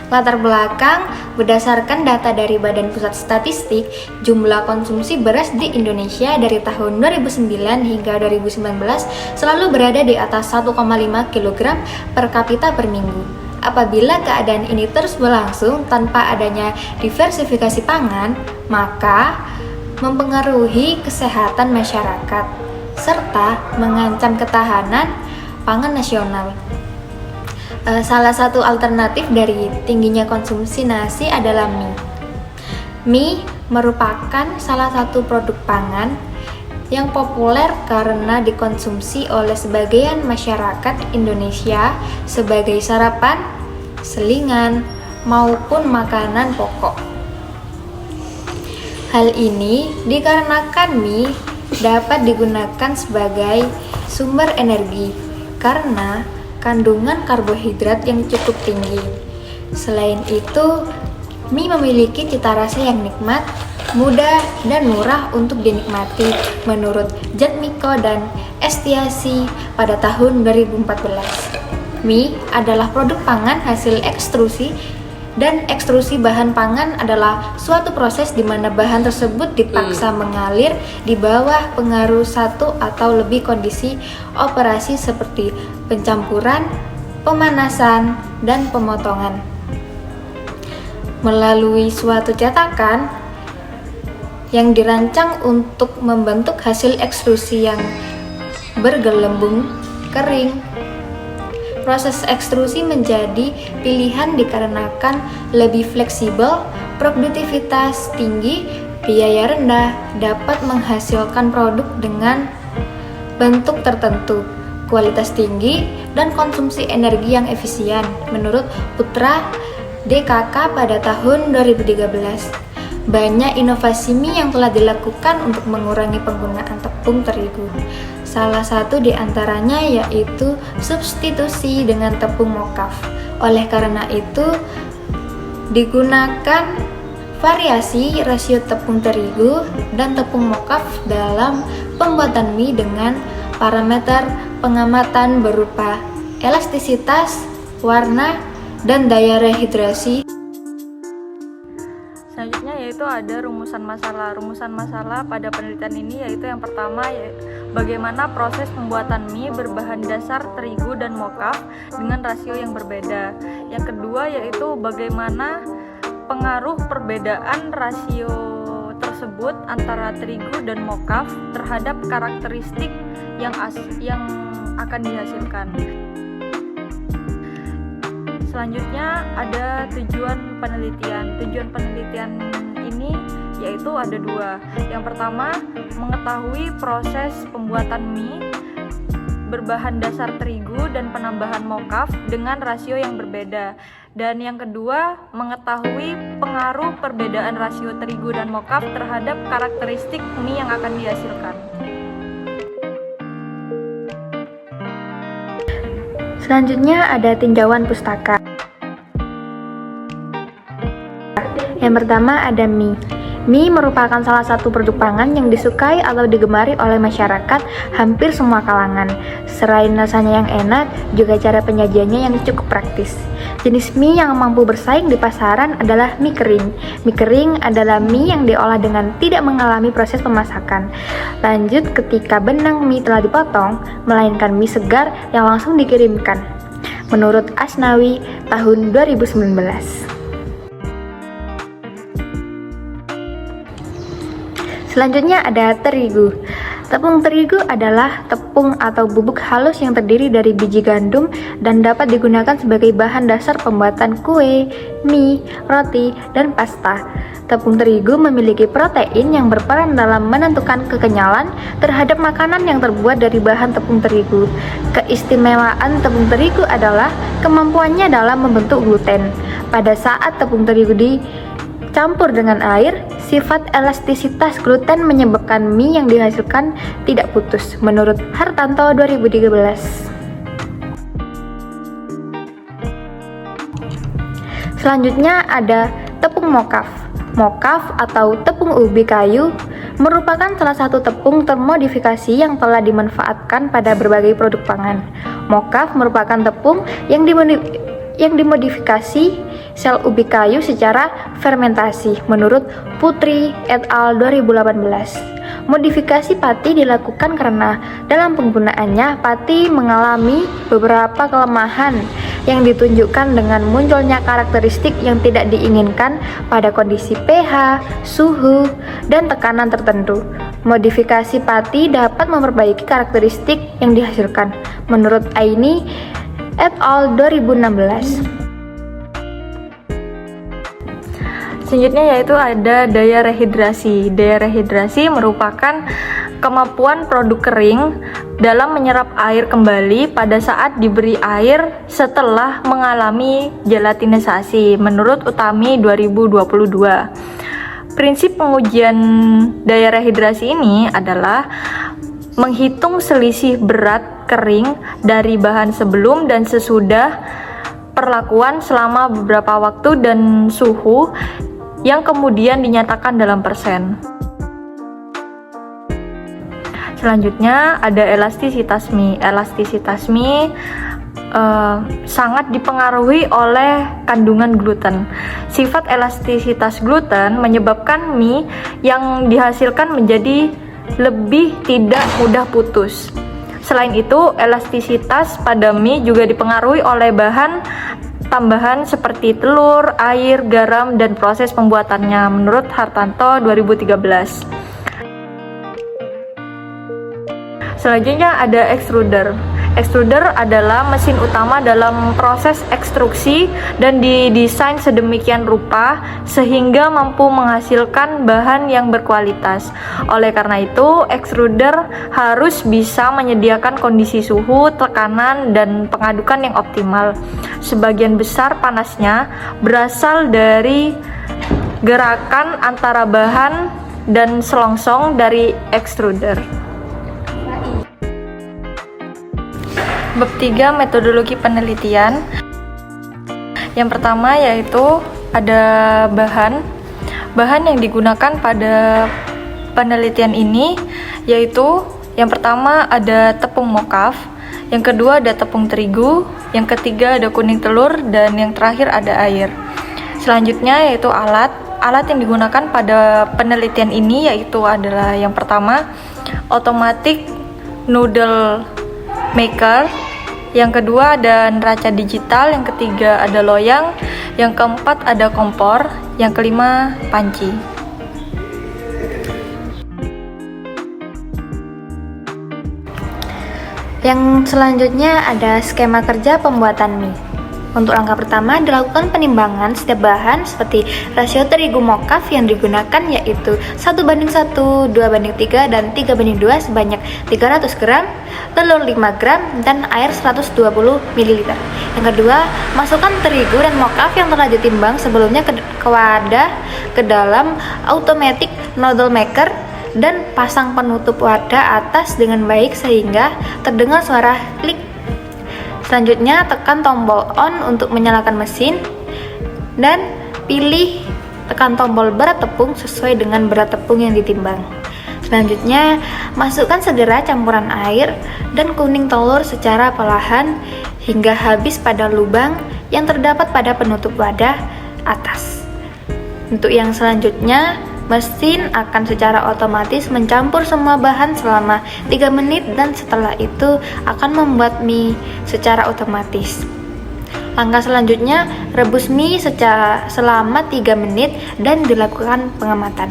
Latar belakang, berdasarkan data dari Badan Pusat Statistik, jumlah konsumsi beras di Indonesia dari tahun 2009 hingga 2019 selalu berada di atas 1,5 kg per kapita per minggu. Apabila keadaan ini terus berlangsung tanpa adanya diversifikasi pangan, maka mempengaruhi kesehatan masyarakat serta mengancam ketahanan pangan nasional. Salah satu alternatif dari tingginya konsumsi nasi adalah mie. Mie merupakan salah satu produk pangan yang populer karena dikonsumsi oleh sebagian masyarakat Indonesia sebagai sarapan, selingan, maupun makanan pokok. Hal ini dikarenakan mie dapat digunakan sebagai sumber energi karena kandungan karbohidrat yang cukup tinggi. Selain itu, mie memiliki cita rasa yang nikmat, mudah, dan murah untuk dinikmati menurut Jatmiko dan Estiasi pada tahun 2014. Mie adalah produk pangan hasil ekstrusi, dan ekstrusi bahan pangan adalah suatu proses di mana bahan tersebut dipaksa mengalir di bawah pengaruh satu atau lebih kondisi operasi seperti pencampuran, pemanasan, dan pemotongan. Melalui suatu cetakan yang dirancang untuk membentuk hasil ekstrusi yang bergelembung kering. Proses ekstrusi menjadi pilihan dikarenakan lebih fleksibel, produktivitas tinggi, biaya rendah, dapat menghasilkan produk dengan bentuk tertentu, kualitas tinggi, dan konsumsi energi yang efisien, menurut Putra DKK pada tahun 2013. Banyak inovasi mie yang telah dilakukan untuk mengurangi penggunaan tepung terigu. Salah satu di antaranya yaitu substitusi dengan tepung mokaf. Oleh karena itu, digunakan variasi rasio tepung terigu dan tepung mokaf dalam pembuatan mie dengan parameter pengamatan berupa elastisitas, warna, dan daya rehidrasi. Selanjutnya yaitu ada rumusan masalah. Rumusan masalah pada penelitian ini yaitu yang pertama bagaimana proses pembuatan mie berbahan dasar terigu dan mokaf dengan rasio yang berbeda. Yang kedua yaitu bagaimana pengaruh perbedaan rasio tersebut antara terigu dan mokaf terhadap karakteristik yang akan dihasilkan. Selanjutnya ada tujuan penelitian. Tujuan penelitian ini yaitu ada dua. Yang pertama, mengetahui proses pembuatan mie berbahan dasar terigu dan penambahan mokaf dengan rasio yang berbeda. Dan yang kedua, mengetahui pengaruh perbedaan rasio terigu dan mokaf terhadap karakteristik mie yang akan dihasilkan. Selanjutnya ada tinjauan pustaka. Yang pertama ada mie. Mie merupakan salah satu produk pangan yang disukai atau digemari oleh masyarakat hampir semua kalangan. Selain rasanya yang enak, juga cara penyajiannya yang cukup praktis. Jenis mie yang mampu bersaing di pasaran adalah mie kering. Mie kering adalah mie yang diolah dengan tidak mengalami proses pemasakan. Lanjut ketika benang mie telah dipotong, melainkan mie segar yang langsung dikirimkan. Menurut Asnawi tahun 2019. Selanjutnya ada terigu. Tepung terigu adalah tepung atau bubuk halus yang terdiri dari biji gandum dan dapat digunakan sebagai bahan dasar pembuatan kue, mie, roti, dan pasta. Tepung terigu memiliki protein yang berperan dalam menentukan kekenyalan terhadap makanan yang terbuat dari bahan tepung terigu. Keistimewaan tepung terigu adalah kemampuannya dalam membentuk gluten. Pada saat tepung terigu dicampur dengan air, sifat elastisitas gluten menyebabkan mie yang dihasilkan tidak putus, menurut Hartanto 2013. Selanjutnya ada tepung mokaf. Mokaf atau tepung ubi kayu merupakan salah satu tepung termodifikasi yang telah dimanfaatkan pada berbagai produk pangan. Mokaf merupakan tepung yang yang dimodifikasi sel ubi kayu secara fermentasi menurut Putri et al. 2018. Modifikasi pati dilakukan karena dalam penggunaannya pati mengalami beberapa kelemahan yang ditunjukkan dengan munculnya karakteristik yang tidak diinginkan pada kondisi pH, suhu, dan tekanan tertentu. Modifikasi pati dapat memperbaiki karakteristik yang dihasilkan menurut Aini et al. 2016. Selanjutnya yaitu ada daya rehidrasi. Daya rehidrasi merupakan kemampuan produk kering dalam menyerap air kembali pada saat diberi air setelah mengalami gelatinisasi menurut Utami 2022. Prinsip pengujian daya rehidrasi ini adalah menghitung selisih berat kering dari bahan sebelum dan sesudah perlakuan selama beberapa waktu dan suhu yang kemudian dinyatakan dalam persen. Selanjutnya ada elastisitas mie. Elastisitas mie sangat dipengaruhi oleh kandungan gluten. Sifat elastisitas gluten menyebabkan mie yang dihasilkan menjadi lebih tidak mudah putus. Selain itu, elastisitas pada mie juga dipengaruhi oleh bahan tambahan seperti telur, air, garam, dan proses pembuatannya menurut Hartanto 2013. Selanjutnya ada extruder. Extruder adalah mesin utama dalam proses ekstruksi dan didesain sedemikian rupa sehingga mampu menghasilkan bahan yang berkualitas. Oleh karena itu, extruder harus bisa menyediakan kondisi suhu, tekanan, dan pengadukan yang optimal. Sebagian besar panasnya berasal dari gerakan antara bahan dan selongsong dari extruder. Bab 3 metodologi penelitian. Yang pertama yaitu ada bahan yang digunakan pada penelitian ini, yaitu yang pertama ada tepung mokaf, yang kedua ada tepung terigu, yang ketiga ada kuning telur, dan yang terakhir ada air. Selanjutnya yaitu alat yang digunakan pada penelitian ini yaitu adalah yang pertama automatic noodle maker, yang kedua ada neraca digital, yang ketiga ada loyang, yang keempat ada kompor, yang kelima panci. Yang selanjutnya ada skema kerja pembuatan mie. Untuk langkah pertama, dilakukan penimbangan setiap bahan seperti rasio terigu mokaf yang digunakan yaitu 1:1, 2:3, dan 3:2 sebanyak 300 gram, telur 5 gram, dan air 120 ml. Yang kedua, masukkan terigu dan mokaf yang telah ditimbang sebelumnya ke wadah ke dalam automatic noodle maker dan pasang penutup wadah atas dengan baik sehingga terdengar suara klik. Selanjutnya, tekan tombol on untuk menyalakan mesin dan tekan tombol berat tepung sesuai dengan berat tepung yang ditimbang. Selanjutnya, masukkan segera campuran air dan kuning telur secara perlahan hingga habis pada lubang yang terdapat pada penutup wadah atas. Untuk yang selanjutnya, mesin akan secara otomatis mencampur semua bahan selama 3 menit dan setelah itu akan membuat mie secara otomatis. Langkah selanjutnya, rebus mie selama 3 menit dan dilakukan pengamatan.